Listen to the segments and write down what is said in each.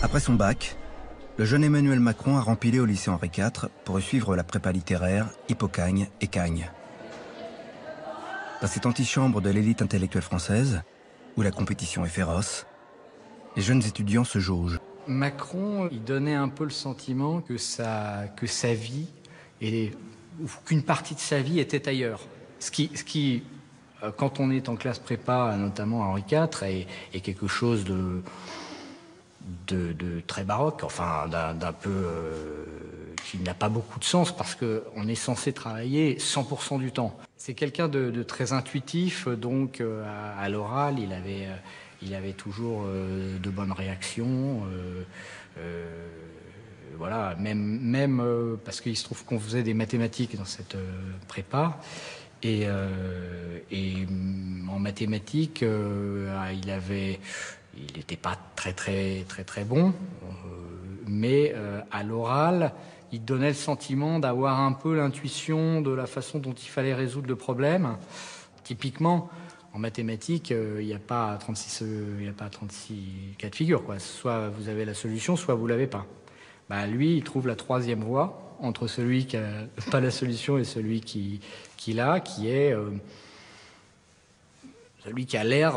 Après son bac, le jeune Emmanuel Macron a rempilé au lycée Henri IV pour y suivre la prépa littéraire, Hippocagne et Cagne. Dans cette antichambre de l'élite intellectuelle française, où la compétition est féroce, les jeunes étudiants se jaugent. Macron, il donnait un peu le sentiment que sa vie, ou qu'une partie de sa vie était ailleurs. Ce qui, quand on est en classe prépa, notamment à Henri IV, est quelque chose de très baroque, enfin d'un peu qui n'a pas beaucoup de sens parce qu'on est censé travailler 100% du temps. C'est quelqu'un de très intuitif, donc à l'oral, il avait toujours de bonnes réactions. Voilà, même parce qu'il se trouve qu'on faisait des mathématiques dans cette prépa. Et en mathématiques, il n'était pas très bon, mais à l'oral, il donnait le sentiment d'avoir un peu l'intuition de la façon dont il fallait résoudre le problème. Typiquement, en mathématiques, il n'y a pas 36 cas de figure, quoi. Soit vous avez la solution, soit vous l'avez pas. Bah, lui, il trouve la troisième voie entre celui qui n'a pas la solution et celui qui l'a, qui est celui qui a l'air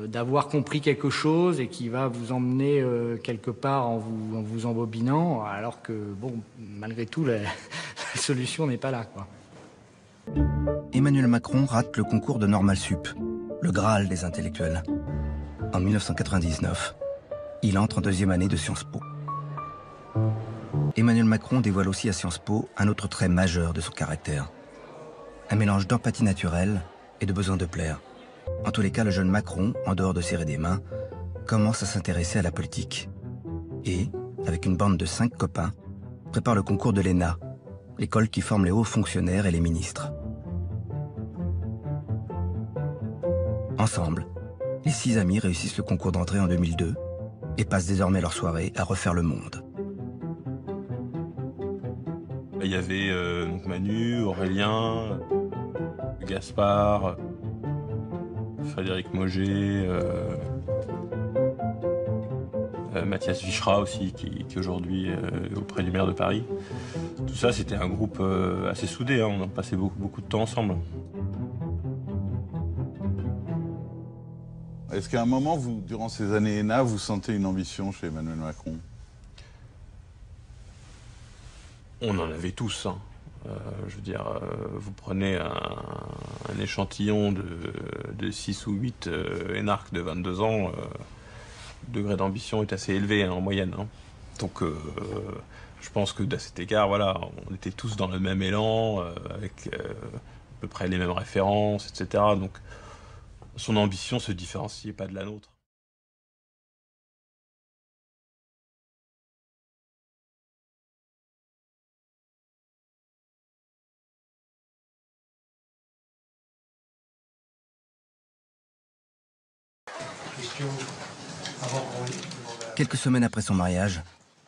d'avoir compris quelque chose et qui va vous emmener quelque part en vous embobinant, alors que, bon, malgré tout, la solution n'est pas là, quoi. Emmanuel Macron rate le concours de Normal Sup, le Graal des intellectuels. En 1999, il entre en deuxième année de Sciences Po. Emmanuel Macron dévoile aussi à Sciences Po un autre trait majeur de son caractère. Un mélange d'empathie naturelle et de besoin de plaire. En tous les cas, le jeune Macron, en dehors de serrer des mains, commence à s'intéresser à la politique. Et, avec une bande de 5 copains, prépare le concours de l'ENA, l'école qui forme les hauts fonctionnaires et les ministres. Ensemble, les 6 amis réussissent le concours d'entrée en 2002 et passent désormais leur soirée à refaire le monde. Il y avait Manu, Aurélien, Gaspard, Frédéric Moget, Mathias Vichra aussi, qui aujourd'hui est auprès du maire de Paris. Tout ça, c'était un groupe assez soudé, hein. On a passé beaucoup de temps ensemble. Est-ce qu'à un moment, durant ces années ENA, vous sentez une ambition chez Emmanuel Macron? On en avait tous, hein. Je veux dire, vous prenez un échantillon de 6 ou 8 énarques de 22 ans, le degré d'ambition est assez élevé, hein, en moyenne, hein. Donc je pense que à cet égard, voilà, on était tous dans le même élan, avec à peu près les mêmes références, etc. Donc son ambition se différenciait pas de la nôtre. Quelques semaines après son mariage,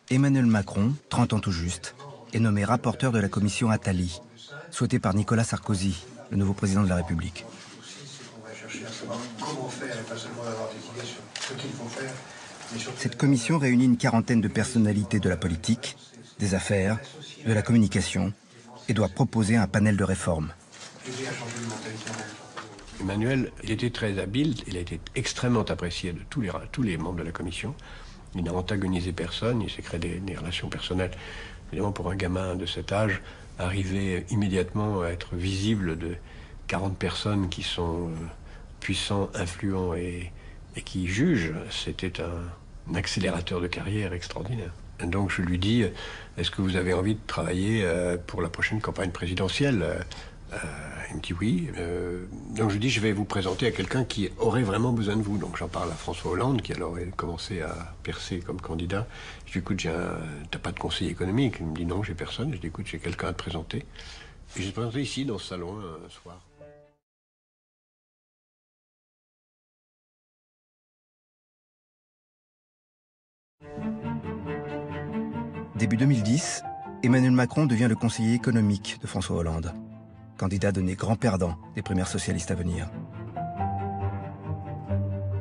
Emmanuel Macron, 30 ans tout juste, est nommé rapporteur de la commission Attali, souhaitée par Nicolas Sarkozy, le nouveau président de la République. Cette commission réunit une quarantaine de personnalités de la politique, des affaires, de la communication, et doit proposer un panel de réformes. Emmanuel, il était très habile, il a été extrêmement apprécié de tous les membres de la commission. Il n'a antagonisé personne, il s'est créé des relations personnelles. Évidemment, pour un gamin de cet âge, arriver immédiatement à être visible de 40 personnes qui sont puissants, influents et qui jugent, c'était un accélérateur de carrière extraordinaire. Et donc je lui dis, est-ce que vous avez envie de travailler pour la prochaine campagne présidentielle? Il me dit oui. Donc je lui dis, je vais vous présenter à quelqu'un qui aurait vraiment besoin de vous. Donc j'en parle à François Hollande, qui alors a commencé à percer comme candidat. Je lui dis, écoute, t'as pas de conseiller économique? Il me dit, non, j'ai personne. Je lui dis, écoute, j'ai quelqu'un à te présenter. Et je l'ai présenté ici, dans ce salon, un soir. Début 2010, Emmanuel Macron devient le conseiller économique de François Hollande, candidat donné grand perdant des primaires socialistes à venir.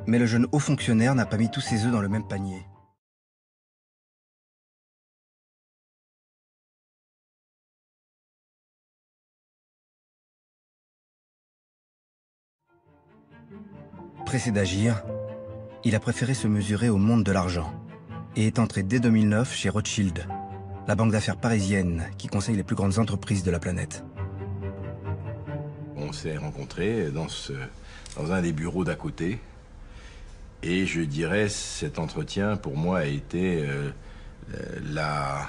Mais le jeune haut fonctionnaire n'a pas mis tous ses œufs dans le même panier. Pressé d'agir, il a préféré se mesurer au monde de l'argent et est entré dès 2009 chez Rothschild, la banque d'affaires parisienne qui conseille les plus grandes entreprises de la planète. On s'est rencontrés dans un des bureaux d'à côté. Et je dirais, cet entretien, pour moi, a été la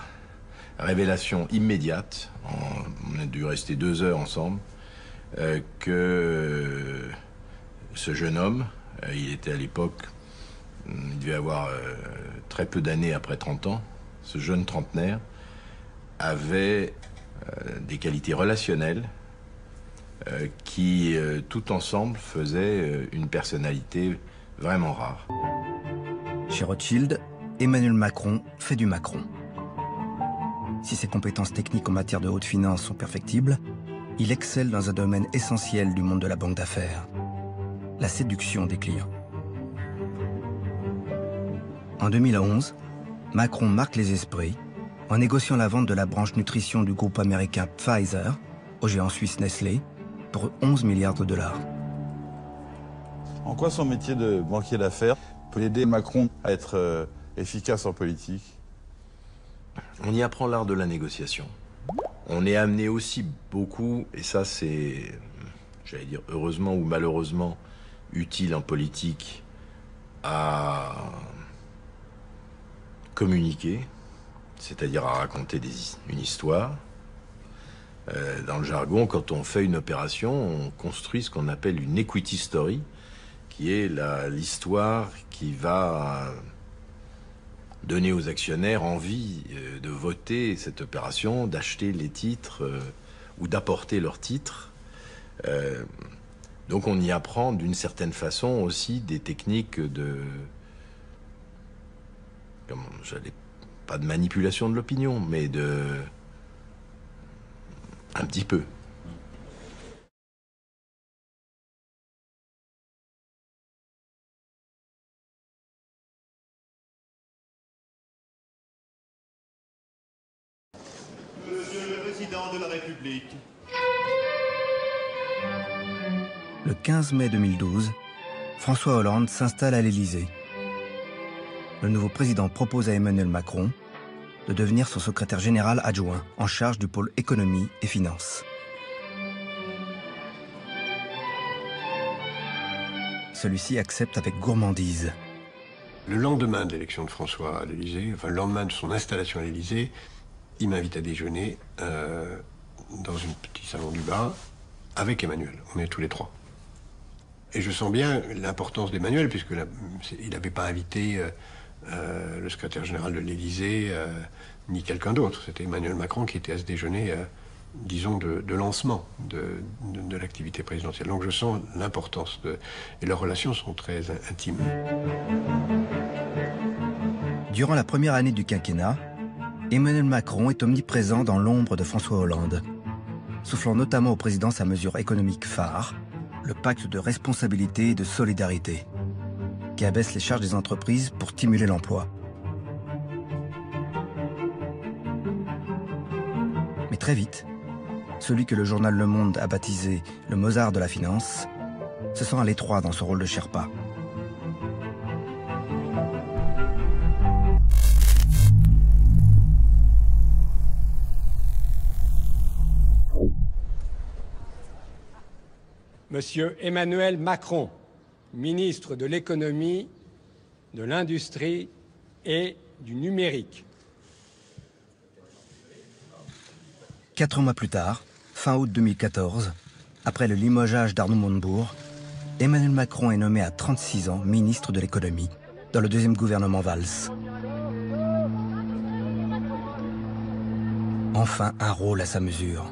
révélation immédiate, on a dû rester 2 heures ensemble, que ce jeune homme, il était à l'époque, il devait avoir très peu d'années après 30 ans, ce jeune trentenaire, avait des qualités relationnelles qui, tout ensemble, faisaient une personnalité vraiment rare. Chez Rothschild, Emmanuel Macron fait du Macron. Si ses compétences techniques en matière de haute finance sont perfectibles, il excelle dans un domaine essentiel du monde de la banque d'affaires, la séduction des clients. En 2011, Macron marque les esprits en négociant la vente de la branche nutrition du groupe américain Pfizer au géant suisse Nestlé pour 11 milliards de dollars. En quoi son métier de banquier d'affaires peut aider Macron à être efficace en politique? On y apprend l'art de la négociation. On est amené aussi beaucoup, et ça c'est, j'allais dire heureusement ou malheureusement, utile en politique, à communiquer, c'est-à-dire à raconter une histoire. Dans le jargon, quand on fait une opération, on construit ce qu'on appelle une equity story, qui est l'histoire qui va donner aux actionnaires envie de voter cette opération, d'acheter les titres ou d'apporter leurs titres. Donc on y apprend d'une certaine façon aussi des techniques pas de manipulation de l'opinion, mais un petit peu. Monsieur le Président de la République. Le 15 mai 2012, François Hollande s'installe à l'Élysée. Le nouveau président propose à Emmanuel Macron de devenir son secrétaire général adjoint en charge du pôle économie et finances. Celui-ci accepte avec gourmandise. Le lendemain de l'élection de François à l'Élysée, enfin le lendemain de son installation à l'Élysée, il m'invite à déjeuner dans un petit salon du bas avec Emmanuel. On est tous les trois. Et je sens bien l'importance d'Emmanuel, puisqu'il n'avait pas invité le secrétaire général de l'Élysée, ni quelqu'un d'autre. C'était Emmanuel Macron qui était à ce déjeuner, disons, de lancement de l'activité présidentielle. Donc je sens l'importance et leurs relations sont très intimes. Durant la première année du quinquennat, Emmanuel Macron est omniprésent dans l'ombre de François Hollande, soufflant notamment au président sa mesure économique phare, le pacte de responsabilité et de solidarité, qui abaisse les charges des entreprises pour stimuler l'emploi. Mais très vite, celui que le journal Le Monde a baptisé le Mozart de la finance se sent à l'étroit dans son rôle de Sherpa. Monsieur Emmanuel Macron, ministre de l'économie, de l'industrie et du numérique. 4 mois plus tard, fin août 2014, après le limogeage d'Arnaud Montebourg, Emmanuel Macron est nommé à 36 ans ministre de l'économie dans le deuxième gouvernement Valls. Enfin, un rôle à sa mesure.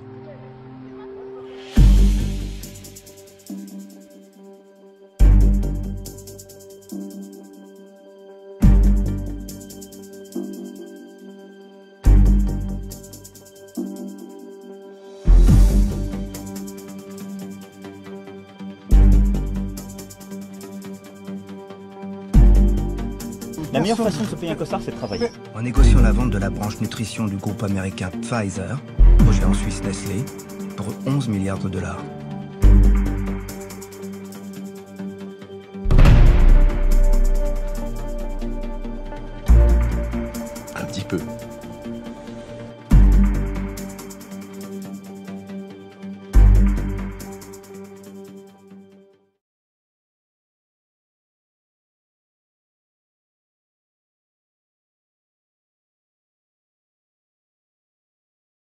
La meilleure façon de se payer un costard, c'est de travailler. En négociant la vente de la branche nutrition du groupe américain Pfizer au géant suisse Nestlé pour 11 milliards de dollars.